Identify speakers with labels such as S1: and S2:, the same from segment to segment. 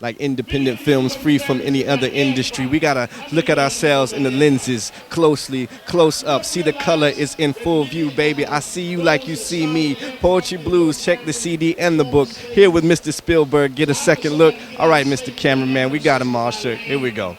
S1: Like independent films free from any other industry. We gotta look at ourselves in the lenses closely, close up. See the color is in full view, baby. I see you like you see me. Poetry Blues, check the CD and the book. Here with Mr. Spillberg, get a second look. All right, Mr. Cameraman, we got him all shook. Here we go.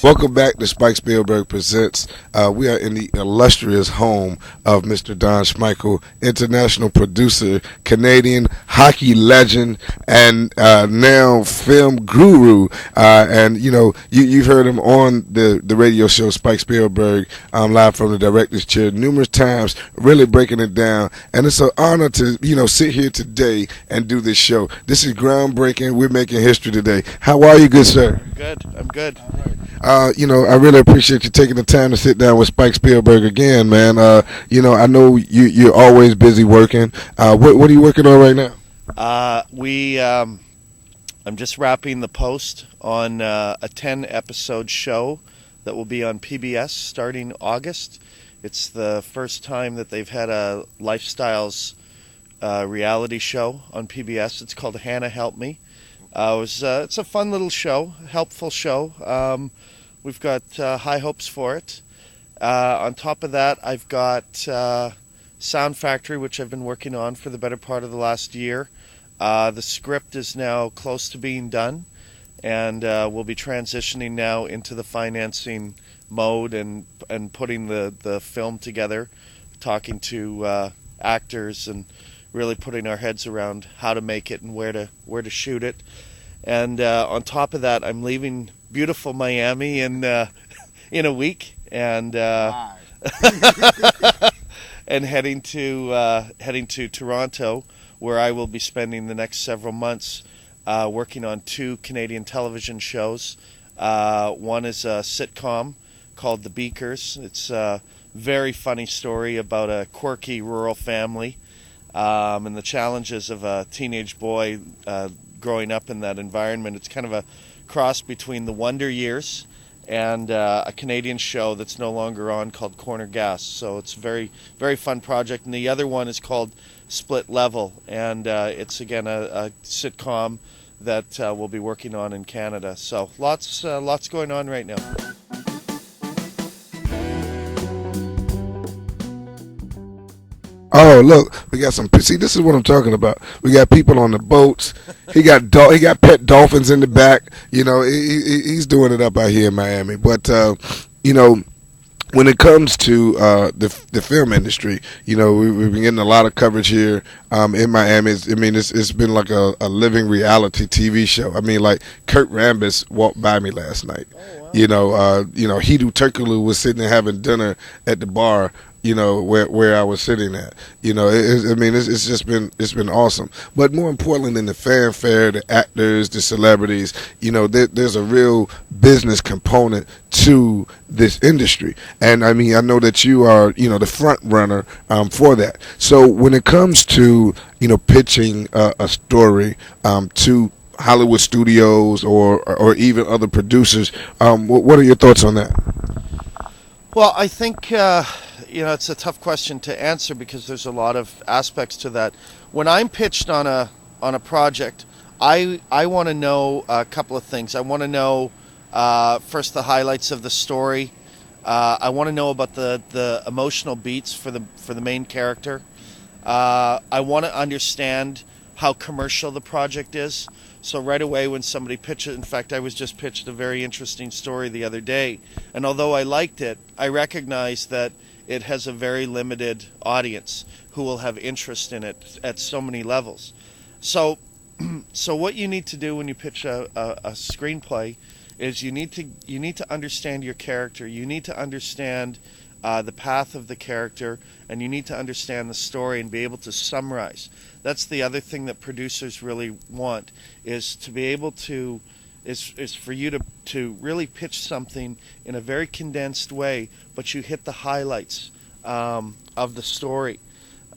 S2: Welcome back to Spike Spillberg Presents. We are in the illustrious home of Mr. Don Schmeichel, international producer, Canadian hockey legend, and now film guru. And you know, you've heard him on the radio show Spike Spillberg, live from the director's chair numerous times, really breaking it down. And it's an honor to sit here today and do this show. This is groundbreaking. We're making history today. How are you, good sir?
S3: Good. I'm good.
S2: I really appreciate you taking the time to sit down with Spike Spillberg again, man. I know you're always busy working. What are you working on right now?
S3: I'm just wrapping the post on a 10-episode show that will be on PBS starting August. It's the first time that they've had a lifestyles reality show on PBS. It's called Hannah Help Me. It's a fun little show, helpful show. We've got high hopes for it. On top of that, I've got Sound Factory, which I've been working on for the better part of the last year. The script is now close to being done, and we'll be transitioning now into the financing mode and putting the film together, talking to actors and really putting our heads around how to make it and where to shoot it. And on top of that, I'm leaving beautiful Miami in a week, and and heading to Toronto, where I will be spending the next several months working on 2 Canadian television shows. One is a sitcom called The Beakers. It's a very funny story about a quirky rural family and the challenges of a teenage boy growing up in that environment. It's kind of a cross between The Wonder Years and a Canadian show that's no longer on called Corner Gas. So it's a very, very fun project. And the other one is called Split Level, and it's again a sitcom that we'll be working on in Canada. So lots going on right now.
S2: Oh, look, we got some. See, this is what I'm talking about. We got people on the boats. He got pet dolphins in the back. He's doing it up out here in Miami. But when it comes to the film industry, we've been getting a lot of coverage here in Miami. It's been like a living reality TV show. I mean, like Kurt Rambis walked by me last night. Oh, wow. Hidu Turkoglu was sitting there having dinner at the bar. Where I was sitting at. It's been awesome. But more importantly than the fanfare, the actors, the celebrities, there's a real business component to this industry. And I know that you are, the front runner for that. So when it comes to, pitching a story to Hollywood studios or even other producers, what are your thoughts on that?
S3: Well, I think it's a tough question to answer because there's a lot of aspects to that. When I'm pitched on a project, I want to know a couple of things. I want to know first the highlights of the story. I want to know about the emotional beats for the main character. I want to understand how commercial the project is. So right away when somebody pitches, in fact, I was just pitched a very interesting story the other day, and although I liked it, I recognize that it has a very limited audience who will have interest in it at so many levels. So what you need to do when you pitch a screenplay is you need to understand your character. You need to understand the path of the character, and you need to understand the story and be able to summarize. That's the other thing that producers really want, is to be able to is for you to really pitch something in a very condensed way, but you hit the highlights of the story.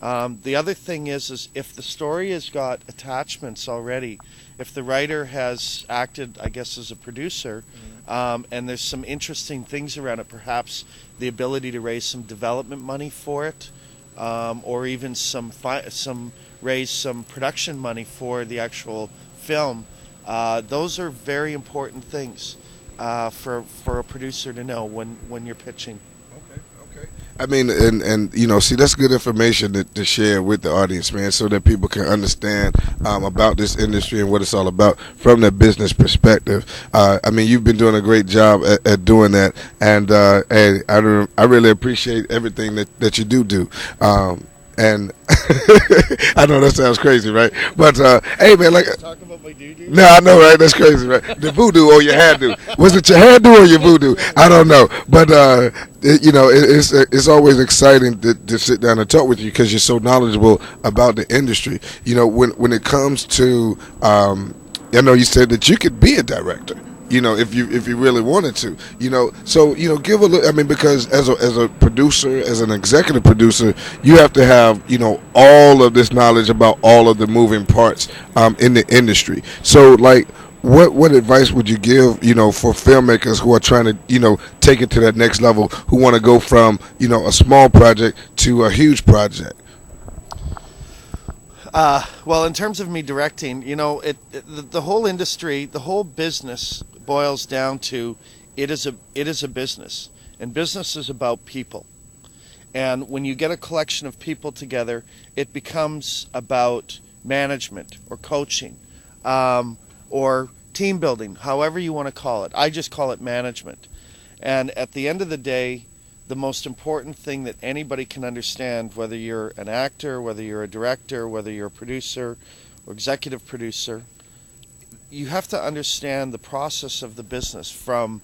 S3: The other thing is if the story has got attachments already, if the writer has acted, I guess, as a producer, and there's some interesting things around it, perhaps the ability to raise some development money for it, or even raise some production money for the actual film. Those are very important things for a producer to know when you're pitching.
S2: Okay. I mean, and see, that's good information to share with the audience, man, so that people can understand about this industry and what it's all about from the business perspective. I mean, you've been doing a great job at doing that, and I really appreciate everything that you do. And I know that sounds crazy, right? But hey, man, like
S3: Talk about my doo-doo?
S2: no, I know, right? That's crazy, right? The voodoo or your hairdo? Was it your hairdo or your voodoo? I don't know, but it's always exciting to sit down and talk with you because you're so knowledgeable about the industry. When it comes to, I know you said that you could be a director. If you really wanted to, so give a look. I mean, because as a producer, as an executive producer, you have to have all of this knowledge about all of the moving parts in the industry. So, like, what advice would you give for filmmakers who are trying to take it to that next level, who want to go from a small project to a huge project?
S3: Well, in terms of me directing, the whole industry, the whole business boils down to it is a business, and business is about people. And when you get a collection of people together, it becomes about management or coaching or team building, however you want to call it. I just call it management. And at the end of the day, the most important thing that anybody can understand, whether you're an actor, whether you're a director, whether you're a producer or executive producer, you have to understand the process of the business from,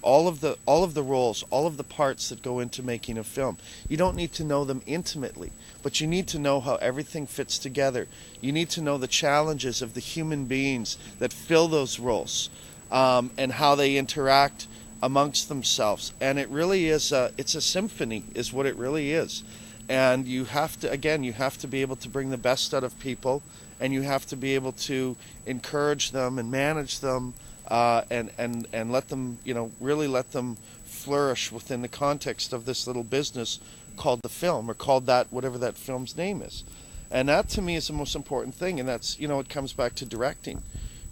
S3: all of the roles, all of the parts that go into making a film. You don't need to know them intimately, but you need to know how everything fits together. You need to know the challenges of the human beings that fill those roles, and how they interact amongst themselves. And it really is it's a symphony is what it really is. And you have to be able to bring the best out of people, and you have to be able to encourage them and manage them, and let them, really let them flourish within the context of this little business called the film, or called that, whatever that film's name is. And that to me is the most important thing. And that's, it comes back to directing.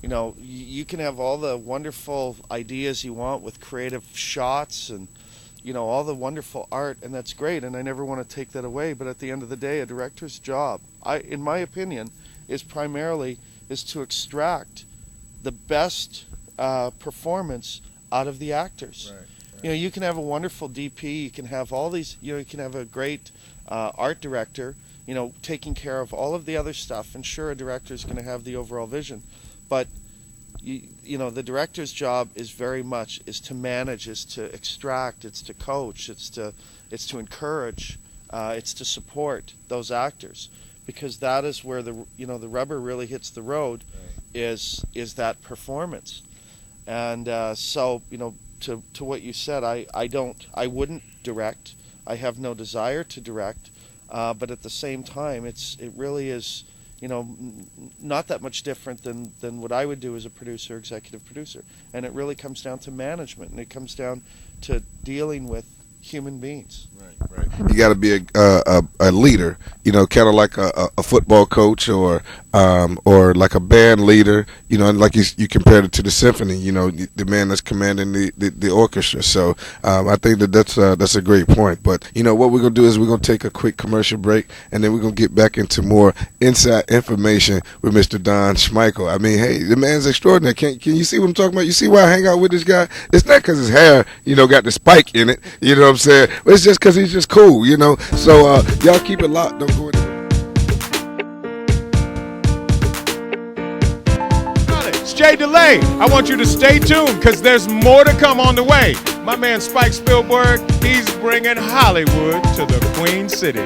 S3: You can have all the wonderful ideas you want with creative shots and, all the wonderful art, and that's great, and I never want to take that away. But at the end of the day, a director's job, in my opinion, is primarily to extract the best performance out of the actors. Right. You can have a wonderful DP, you can have all these, you can have a great art director, taking care of all of the other stuff, and sure, a director's going to have the overall vision. But the director's job is very much to manage, is to extract, it's to coach, it's to encourage, it's to support those actors, because that is where the rubber really hits the road, is that performance. And so to what you said, I wouldn't direct. I have no desire to direct, but at the same time, it really is. Not that much different than what I would do as a producer, executive producer. And it really comes down to management, and it comes down to dealing with human beings.
S2: Right. You got to be a leader, kind of like a football coach or like a band leader, and like you compared it to the symphony, the man that's commanding the orchestra. So I think that's a great point. But what we're gonna do is we're gonna take a quick commercial break, and then we're gonna get back into more inside information with Mr. Don Schmeichel. I mean, hey, the man's extraordinary. Can you see what I'm talking about? You see why I hang out with this guy? It's not because his hair, got the spike in it. You know what I'm saying? It's just because he's just cool. So y'all keep it locked. Don't go anywhere.
S4: It's Jay DeLay. I want you to stay tuned because there's more to come on the way. My man Spike Spillberg, he's bringing Hollywood to the Queen City.